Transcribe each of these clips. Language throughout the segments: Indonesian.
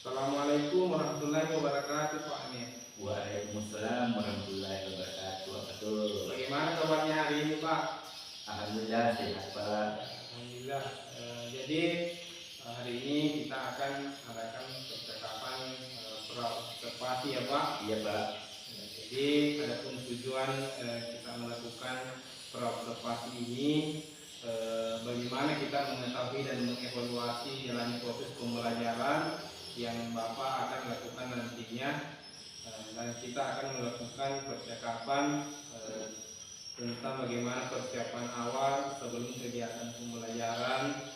Assalamualaikum warahmatullahi wabarakatuh, Pak Amir. Waalaikumsalam warahmatullahi wabarakatuh. Betul. Bagaimana kabarnya hari ini, Pak? Alhamdulillah sehat, Pak. Alhamdulillah. Jadi hari ini kita akan adakan percakapan observasi ya, Pak. Iya, Pak. Jadi adapun tujuan kita melakukan observasi ini, bagaimana kita mengetahui dan mengevaluasi jalannya proses pembelajaran yang Bapak akan lakukan nantinya, dan kita akan melakukan percakapan tentang bagaimana persiapan awal sebelum kegiatan pembelajaran,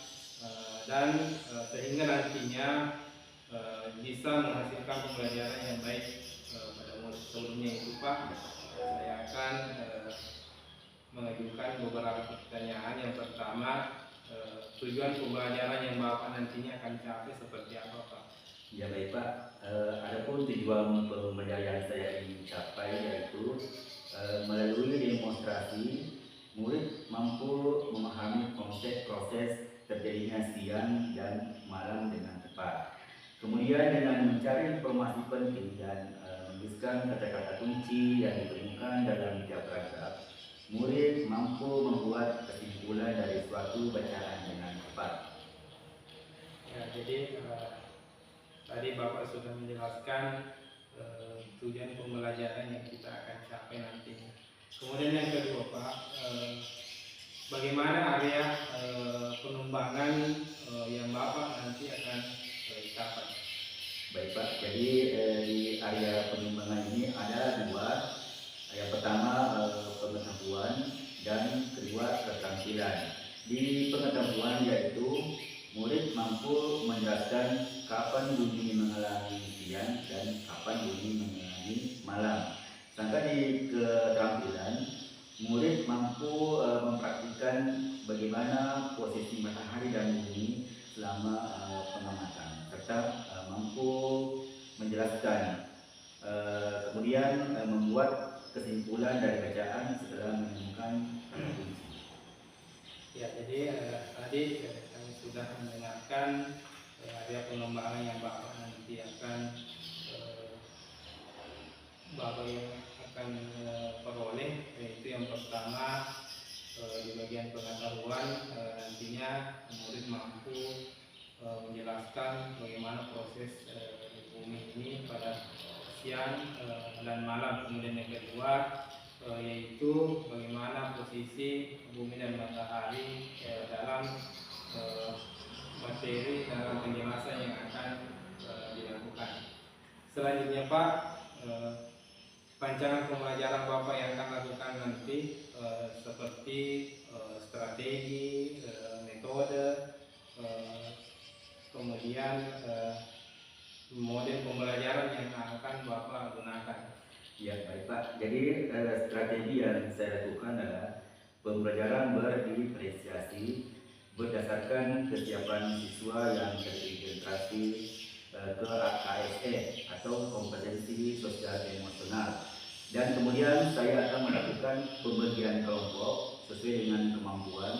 dan sehingga nantinya bisa menghasilkan pembelajaran yang baik pada murid sebelumnya itu, Pak. Saya akan mengajukan beberapa pertanyaan. Yang pertama, tujuan pembelajaran yang Bapak nantinya akan capai seperti apa, Pak? Ya baik, Pak. Adapun tujuan pembelajaran saya ingin capai yaitu melalui demonstrasi murid mampu memahami konsep proses terjadinya siang dan malam dengan tepat. Kemudian dengan mencari informasi penting dan menuliskan kata-kata kunci yang ditemukan dalam tiap paragraf, murid mampu membuat kesimpulan dari suatu bacaan dengan tepat. Ya, jadi tadi Bapak sudah menjelaskan tujuan pembelajaran yang kita akan capai nantinya. Kemudian yang kedua, Pak, bagaimana area pengembangan yang Bapak nanti akan capai? Baik, Pak, jadi di area pengembangan ini ada dua. Yang pertama pengetahuan dan kedua keterampilan. Di pengetahuan yaitu murid mampu menjelaskan kapan bunyi mengalami siang dan kapan bunyi mengalami malam. Sedangkan di keterampilan, murid mampu mempraktikkan bagaimana posisi matahari dan bumi selama pengamatan, serta mampu menjelaskan, kemudian membuat kesimpulan dari bacaan setelah menemukan kunci. Ya, jadi tadi kami sudah mendengarkan area pengembangan yang Bapak nanti akan peroleh, yaitu yang pertama di bagian pengetahuan, nantinya murid mampu menjelaskan bagaimana proses bumi ini pada siang dan malam. Kemudian yang kedua yaitu bagaimana posisi bumi dan matahari dalam materi dalam penjelasan yang akan dilakukan. Selanjutnya, Pak, rancangan pembelajaran Bapak yang akan lakukan nanti seperti strategi, metode, kemudian model pembelajaran yang akan Bapak gunakan. Ya baik, Pak, jadi strategi yang saya lakukan adalah pembelajaran berdiferensiasi berdasarkan kesiapan siswa yang terintegrasi ke KSE atau kompetensi sosial emosional, dan kemudian saya akan melakukan pembagian kelompok sesuai dengan kemampuan,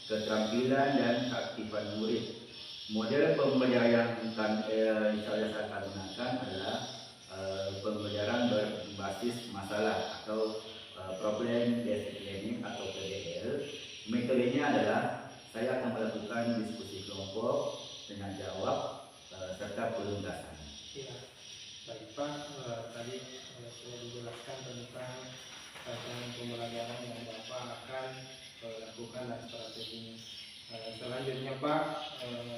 keterampilan dan keaktifan murid. Model pembelajaran yang saya akan gunakan adalah pembelajaran berbasis masalah atau problem based learning atau PBL. Metodenya adalah saya akan melakukan diskusi kelompok dengan jawab serta penugasan. Ya, baik, Pak. Tadi sudah dijelaskan tentang rancangan pembelajaran yang Bapak akan lakukan dan strateginya. Selanjutnya, Pak,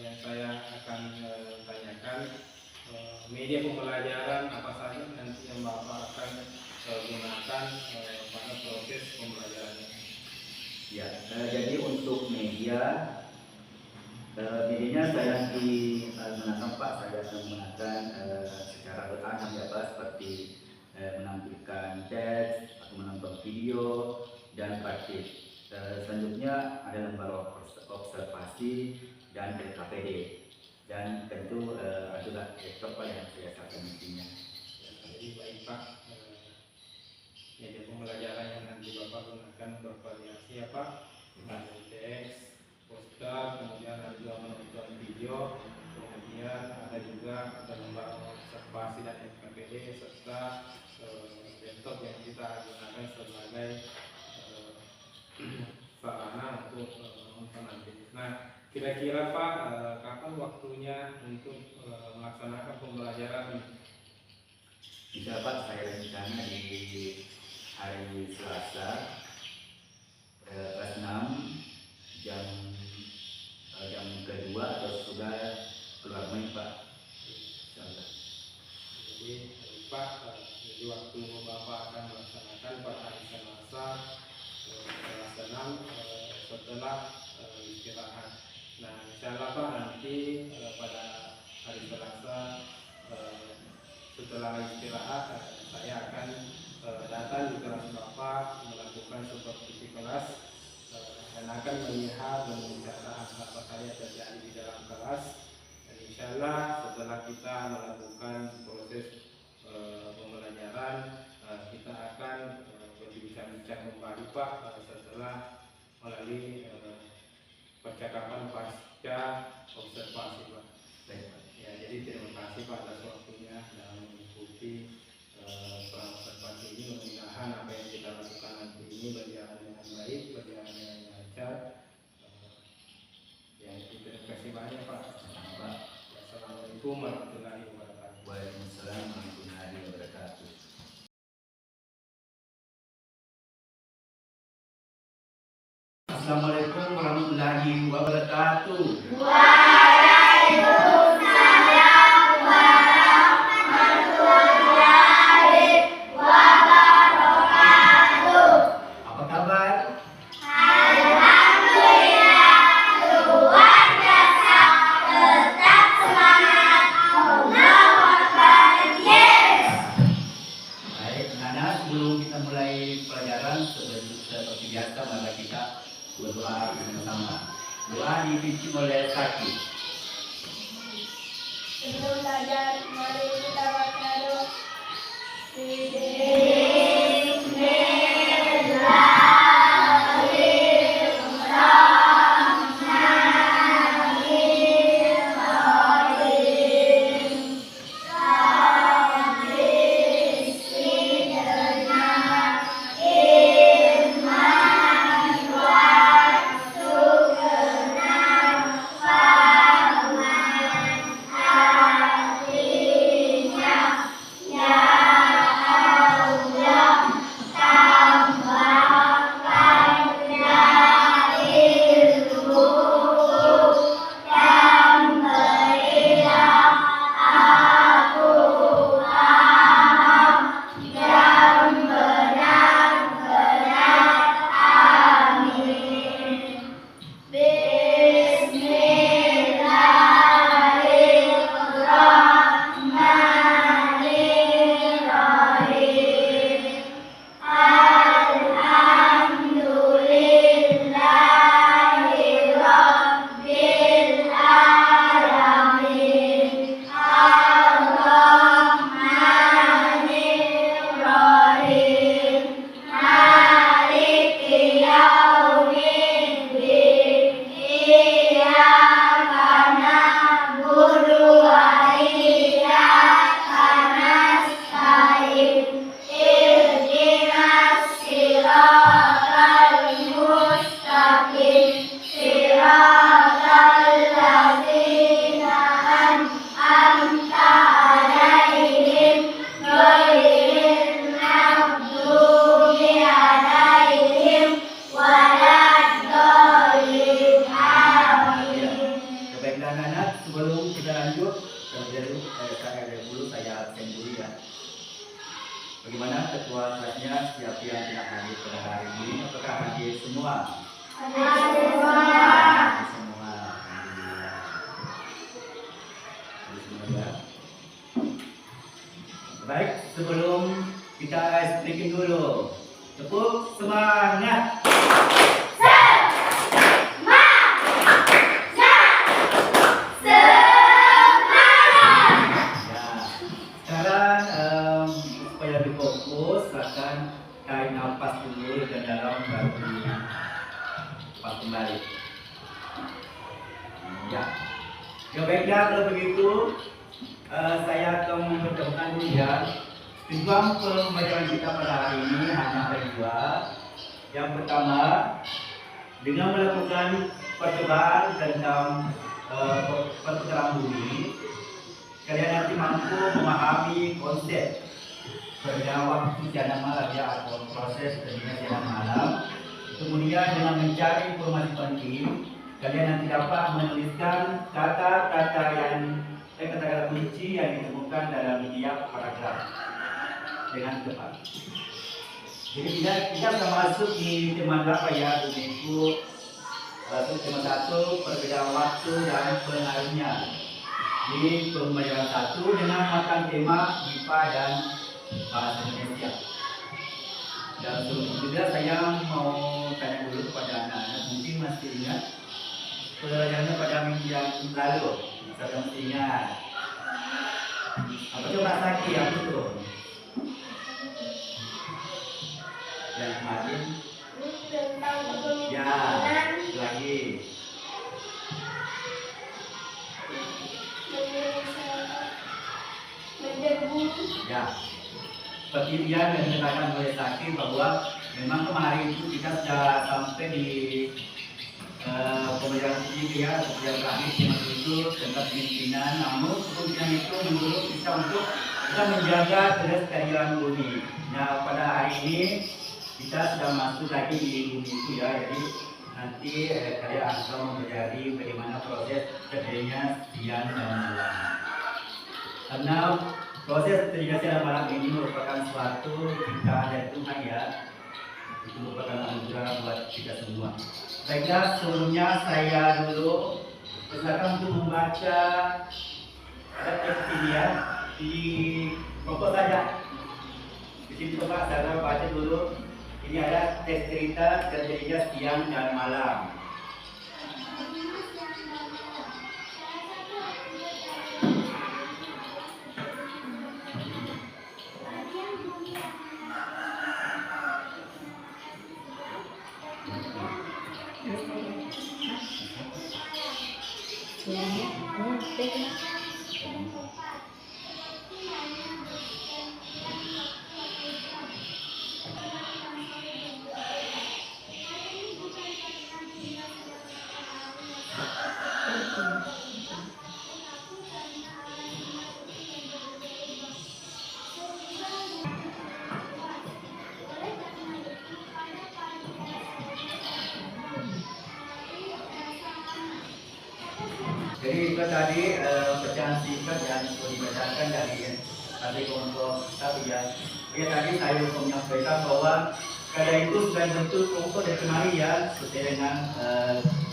yang saya akan tanyakan, media pembelajaran apa saja nanti yang Bapak akan gunakan pada proses pembelajarannya? Ya, jadi untuk medianya saya nanti gunakan, Pak, saya akan menggunakan secara beragam ya, Pak, seperti menampilkan teks atau menonton video dan praktik. Selanjutnya ada lembar observasi dan LKPD, dan tentu adalah laptop yang saya akan nantinya. Jadi baik, Pak, media pembelajaran yang nanti Bapak gunakan bervariasi ya, Pak. Ada teks, poster, kemudian ada juga menonton video, kemudian kemudian ada juga lembaga observasi dan FKPD serta laptop yang kita gunakan sebagai sarana untuk menonton nanti. Nah, kira-kira Pak, kapan waktunya untuk melaksanakan pembelajaran ini? Bisa Pak, saya rencana di hari Selasa kelas 6 jam kedua atau sudah keluar main Pak. Jadi Pak, jadi waktu Bapak akan melaksanakan pada hari Selasa kelas 6 setelah istirahat. Nah, insyaallah Pak, nanti pada hari Selasa setelah istirahat saya akan datang di kelas Bapak melakukan supervisi kelas dan akan melihat dan mencatat apa saja terjadi di dalam kelas. Dan insyaallah setelah kita melakukan proses pembelajaran, kita akan berbincang-bincang kembali Pak setelah melalui percakapan pasca observasi Pak. Ya, jadi terima kasih Pak atas waktunya dalam mengikuti observasi ini. Mudah-mudahan apa yang kita lakukan nanti ini berjalan dengan baik, berjalan dengan lancar. Ya, terima kasih banyak Pak. Assalamualaikum warahmatullahi wabarakatuh. Waalaikumsalam warahmatullahi wabarakatuh. Assalamualaikum warahmatullahi wabarakatuh. Waalaikumsalam warahmatullahi wabarakatuh. Apa kabar? Alhamdulillah, luar biasa, tetap semangat. Allahu Akbar, yes. Baik, anak-anak, sebelum kita mulai pelajaran seperti biasa, mari kita berdoa bersama. Doa dipimpin oleh Saki. Sebelum belajar, mari kita baca doa. Bagaimana ketua kelasnya, siapa yang tidak hadir pada hari ini? Apakah hadir semua? Hadir semua. Hadir semua. Alhamdulillah. Hadir semua ya. Baik, sebelum kita speaking dulu, tepuk semangat. Tarik nafas dulu dan dalam baru lepas kembali. Ya. Ya baik Baiklah, kalau begitu saya akan memperkenalkan dulu ya. Tujuan pembelajaran kita pada hari ini hanya ada dua. Yang pertama, dengan melakukan percobaan tentang perputaran bumi, kalian nanti mampu memahami konsep perbedaan waktu siang malam ya, atau proses terjadinya siang malam. Kemudian dengan mencari informasi penting, kalian nanti dapat menuliskan kata-kata kunci yang ditemukan dalam tiap paragraf dengan tepat. Jadi kita akan masuk di tema apa ya, untuk tema 1, perbedaan waktu dan pengaruhnya. Di pembelajaran 1 dengan makan tema IPA dan bahasa Indonesia. Dan sebelum juga saya mau tanya dulu kepada anak-anak, mungkin masih ingat pelajarannya pada minggu yang lalu. Saya masih ingat. Apa coba lagi yang itu? Yang kemarin? Tentang Ya, kepemimpinan lagi. mendebu. Ya. Seperti dia yang dikatakan oleh Sakti bahwa memang kemarin itu kita sudah sampai di pembelajaran ini ya, pembelajaran terakhir itu tentang kepemimpinan. Namun kepemimpinan itu menurut kita untuk kita menjaga kelestarian bumi. Nah, pada hari ini kita sudah masuk lagi di bumi itu ya, jadi nanti kalian akan mempelajari bagaimana proses terjadinya siang dan malam. Karena proses terjadinya siang dan malam ini merupakan suatu ciptaan dari Tuhan ya, itu merupakan anugerah buat kita semua. Baiklah, sebelumnya saya dulu silakan untuk membaca ada teks ini ya, di pokok saja. Di sini coba saya baca dulu. Ini ada teks cerita terjadinya siang dan malam. Jadi itu tadi pecahan singkat yang dibacakan dari kelompok satu ya. Ya tadi saya menyampaikan bahwa kalian itu sudah bentuk kelompok dari kemarin ya, sesuai dengan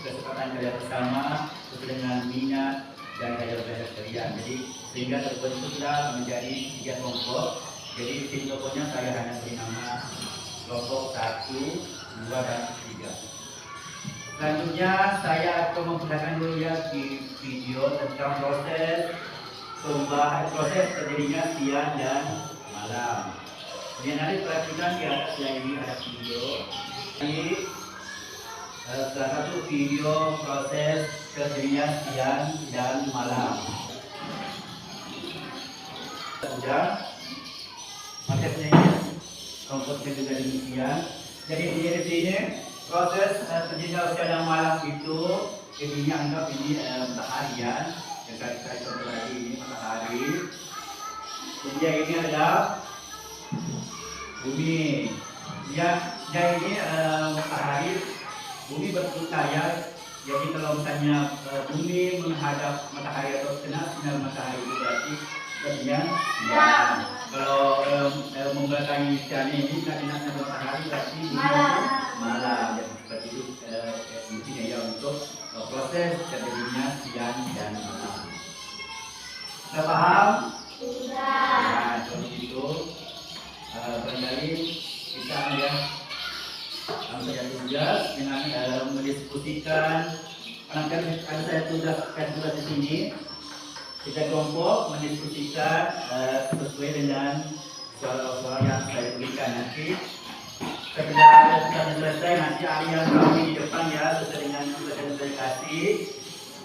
kesepakatan kalian bersama, sesuai dengan minat dan gaya belajar kalian. Jadi sehingga terbentuklah menjadi 3 kelompok. Jadi tim kelompoknya saya hanya beri nama kelompok 1, 2, dan 3. Selanjutnya saya akan memperlihatkan dulu ya di video tentang proses terjadinya siang dan malam. Kemudian nanti perhatikan di atasnya ini ada video. Ini salah satu video proses terjadinya siang dan malam. Sudah, maksudnya ini komposnya juga demikian. Jadi di sini proses terjadinya siang dan malam itu ini anggap ini matahari ya, yang saya contoh lagi ini matahari. Kemudian ini adalah bumi. Ya ini matahari, bumi berputar ya. Jadi kalau misalnya bumi menghadap matahari atau kena sinar matahari itu berarti terjadinya siang. Kalau membelakangi siang ini kena matahari berarti malam. Jadi seperti itu intinya ya untuk proses terjadinya siang dan malam. Sudah paham? Sudah. Nah, seperti itu. Barangkali kita saja tugas dengan mendiskusikan. Karena saya tugas di sini. Kita kelompok mendiskusikan sesuai dengan soal-soal yang saya berikan nanti. Setelah selesai nanti Arya kami di depan ya, sesuai dengan tugas yang saya kasih.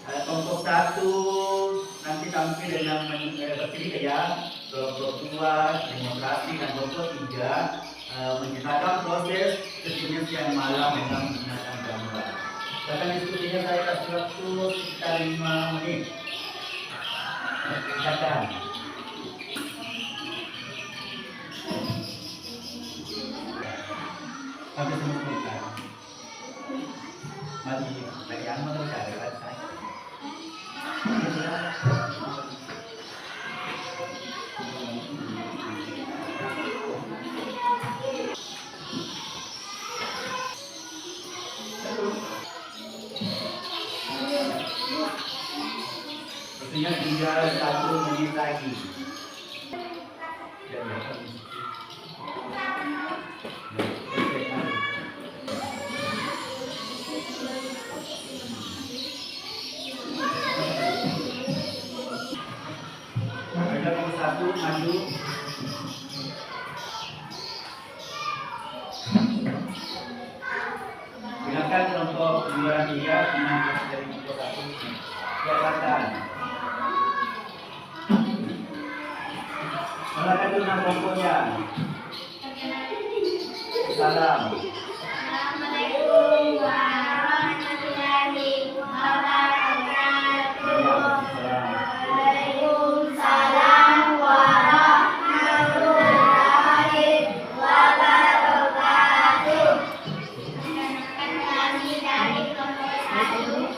Kelompok 1 nanti tampil dengan bercerita ya, kelompok 2 demonstrasi, dan kelompok 3 menceritakan proses kesenian siang malam dengan menggunakan gambar. Bahkan diskusinya saya kasih waktu sekitar 5 menit. Silakan. Sampai semua kita. Mari bagi anda berkata saya. Sebenarnya tinggal 1 menit lagi. Ada nomor 1 maju. Silakan kelompok 2 dan 3 mengambil dari kelompok 1. Silakan. Silakan dulu nama kelompoknya. Salam. Assalamualaikum warahmatullahi wabarakatuh. Waalaikumsalam warahmatullahi wabarakatuh. Perkenalkan kami dari kelompok 1.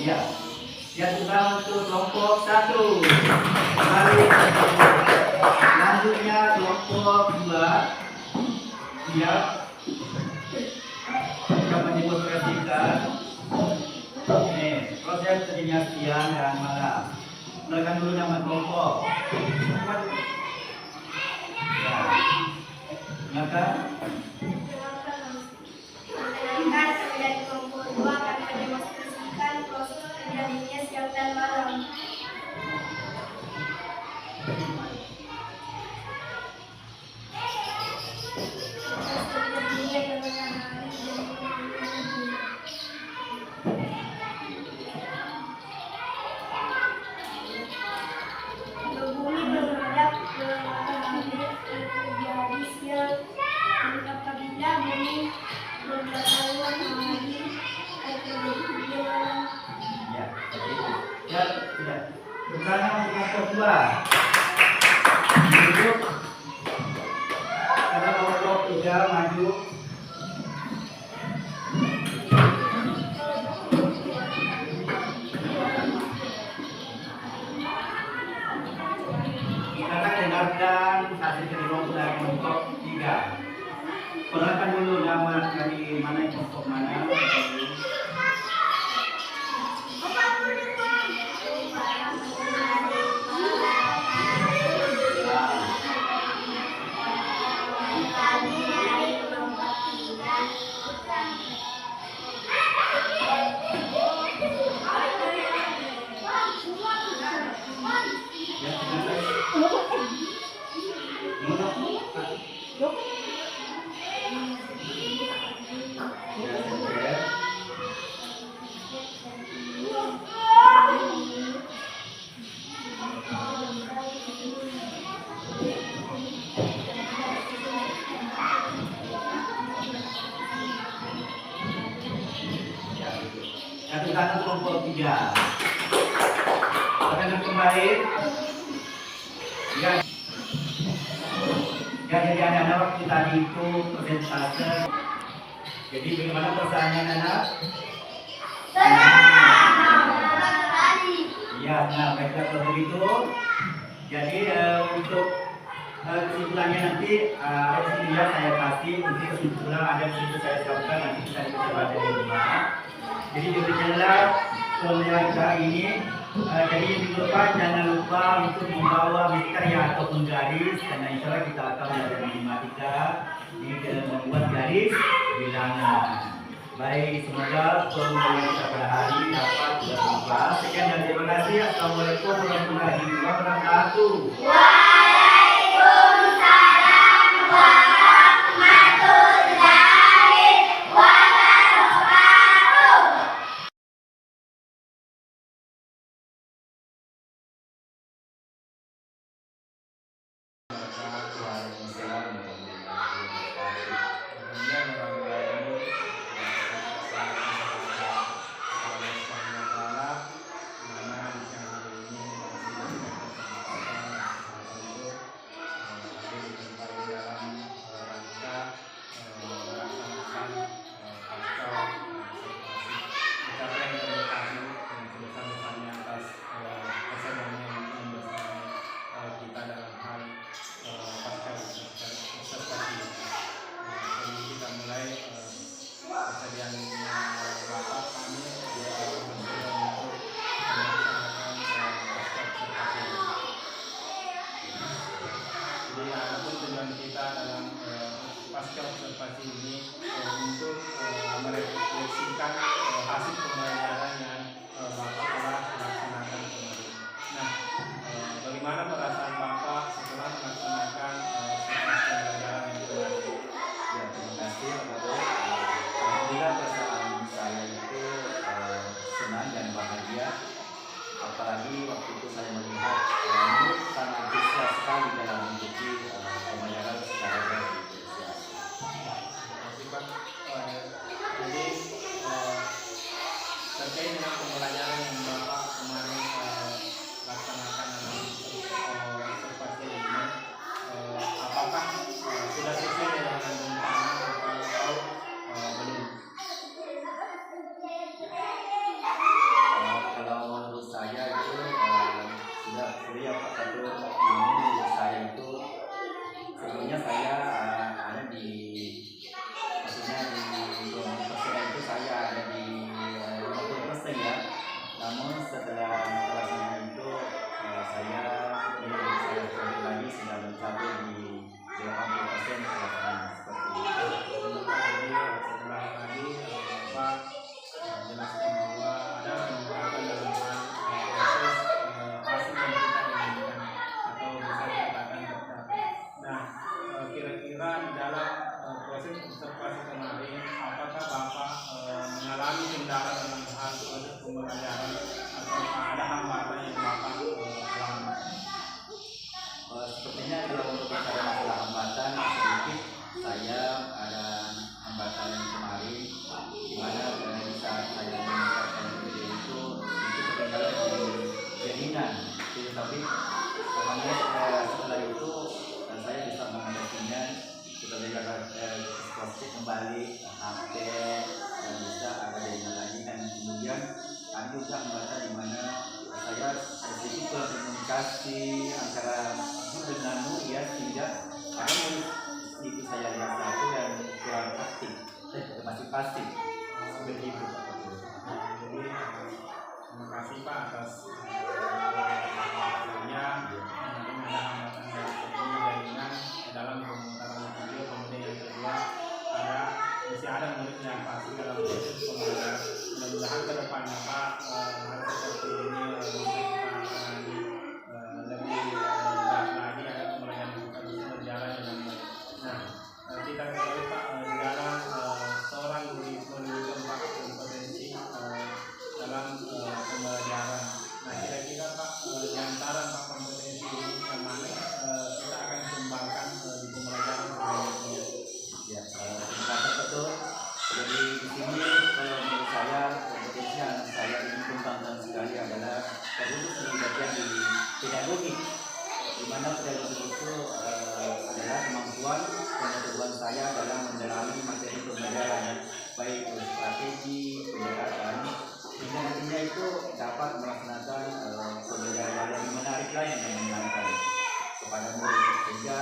Ya, yang pertama untuk kelompok 1. Mari selanjutnya kelompok 2. Siap. Kita mendemonstrasikan proses terjadinya siang dan malam. Silakan dulu nama kelompok. Ya. Silakan. Perkenalkan kami dari kelompok 2 akan mendemonstrasikan proses terjadinya siang dan malam. Bumi menghadap ke matahari terjadi siang, dan apabila bumi berlaluan matahari terjadi malam. Ya, ya, sudah. Sekarang untuk kelompok 2. Duduk. Ada kelompok 3 maju. Sekarang dengarkan hasil kelompok dari kelompok 3. Perkenalkan dulu nama dari mana kelompok mana. Satu kata kelompok 3. Akan kembali. Ya. Ya, jadi anak-anak waktu tadi itu presentase. Jadi bagaimana perasaannya anak? Ya, nah baiklah kalau begitu. Jadi untuk kesimpulannya nanti di sini ya saya kasih untuk kesimpulan ada di situ saya siapkan nanti kita bisa baca di rumah. Jadi demikianlah pembelajaran kita ini. Jadi jangan lupa untuk membawa mister ya ataupun garis karena insya Allah kita akan belajar matematika ini dalam membuat garis bilangan. Baik, semoga pembelajaran kita pada hari ini dapat bermanfaat. Sekian dan terima kasih. Assalamualaikum warahmatullahi wabarakatuh. pasca observasi ini untuk merefleksikan hasil pembelajaran yang Bapak telah laksanakan kemarin. Nah, bagaimana perasaan Bapak setelah melaksanakan pembelajaran yang kemarin? Ya, terima kasih Pak Bob. Alhamdulillah perasaan saya itu senang dan bahagia. Apalagi waktu itu saya melihat Nur sangat antusias sekali dalam mengikuti pembelajaran secara gratis. Pak, jadi terkait dengan pembelajaran yang Bapak kemarin laksanakan dalam observasi ini, apakah sudah sesuai dengan rencana atau belum? Kalau menurut saya itu sudah ya Pak Kadur. Menurut saya itu sebelumnya saya ada di maksudnya di 20% itu saya ada di 50% ya. Namun setelah pelaksanaan itu saya coba lagi sudah mencapai di 80% pelaksanaan seperti itu. Jadi setelah tadi Bapak jelaskan bahwa ada peningkatan dalam proses hasil yang kita inginkan atau bisa dikatakan tercapai. Nah, kira-kira di dalam proses observasi kemarin, apakah Bapak mengalami kendala dalam hal proses pembelajaran atau ada hambatan yang Bapak alami? Sepertinya kalau untuk bicara masalah hambatan sedikit saya ada hambatan yang kemarin di mana dari saat saya meningkatkan video itu terkendala di jaringan. Tapi alhamdulillah setelah itu saya bisa mengatasinya. Kita lihat positif kembali HP dan bisa ada jaringan lagi dan kemudian ada juga hambatan di mana saya sedikit berkomunikasi antara Nur dengan Nur ya sehingga ada itu saya lihat satu yang kurang aktif, masih pasif seperti itu. Jadi terima kasih Pak atas waktunya. Mungkin ada hambatan dari segi jaringan dalam pemutaran video, kemudian yang kedua masih ada murid yang pasti dalam proses pembelajaran. Mudah-mudahan ke depannya Pak hal seperti ini bisa kita tangani lebih baik lagi agar pembelajaran kita bisa berjalan dengan baik. Nah, kita ketahui Pak di dalam seorang guru memiliki 4 kompetensi dalam pembelajaran. Nah, kira-kira Pak di antara 4 kompetensi ini yang mana kita akan kembangkan di pembelajaran selanjutnya? Ya, terima kasih betul. Jadi di sini kalau menurut saya kompetensi yang saya ingin kembangkan sekali adalah terkhusus di bagian di pedagogik, di mana pedagogik itu adalah kemampuan pengetahuan saya dalam mendalami materi pembelajaran, baik itu strategi pendekatan, sehingga nantinya itu dapat melaksanakan pembelajaran yang lebih menarik lagi dan menyenangkan kepada murid, sehingga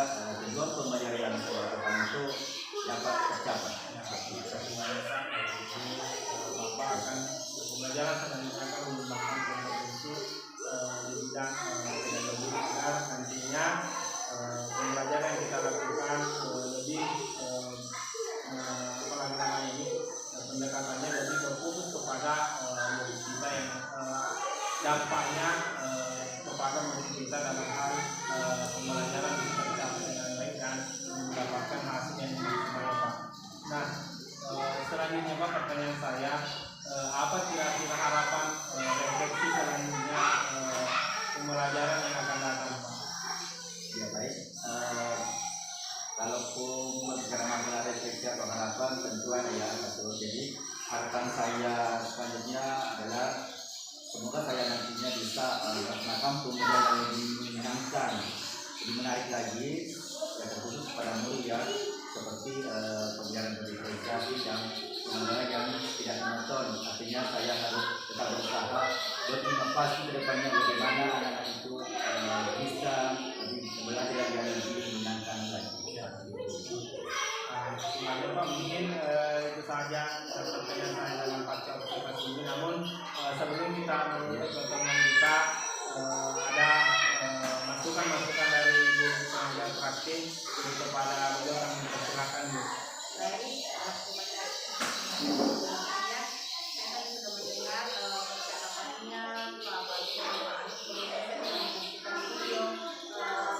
hanya kepada murid kita dalam hal pembelajaran bisa tercapai dengan baik dan mendapatkan hasil yang maksimal Pak. Nah, selanjutnya Pak, pertanyaan saya, apa kira-kira harapan refleksi selanjutnya pembelajaran yang akan datang Pak? Ya baik, kalaupun berbicara masalah refleksi atau harapan tentu ada ya betul. Jadi harapan saya selanjutnya adalah semoga saya nantinya bisa melaksanakan pembelajaran yang lebih menyenangkan, lebih menarik lagi, ya terkhusus pada murid ya, seperti pembelajaran berdifferensiasi dan pembelajaran yang tidak monoton. Artinya saya harus tetap berusaha berinovasi ke depannya bagaimana anak-anak itu bisa lebih belajar yang lebih menyenangkan lagi. Sebenarnya Pak, mungkin itu saja pertanyaan saya dalam pasca observasi ini. Namun sebelum kita menutup pertemuan kita, ada masukan-masukan dari Ibu pengajar praktik kepada beliau, kami persilakan Bu. Baik, terima kasih. Saya tadi sudah mendengar percakapannya Pak Fatul, Pak Anies, dan beliau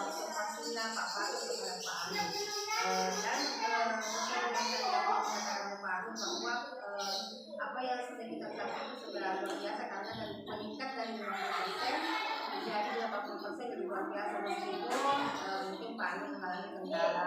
observasinya Pak Fatul kepada Pak Anies. Dan sesuai dengan yang dikatakan oleh Pak Anies bahwa apa yang sudah kita capai itu sudah luar biasa karena meningkat dari 50% menjadi 80% lebih luar biasa. Meskipun mungkin Pak Anies mengalami kendala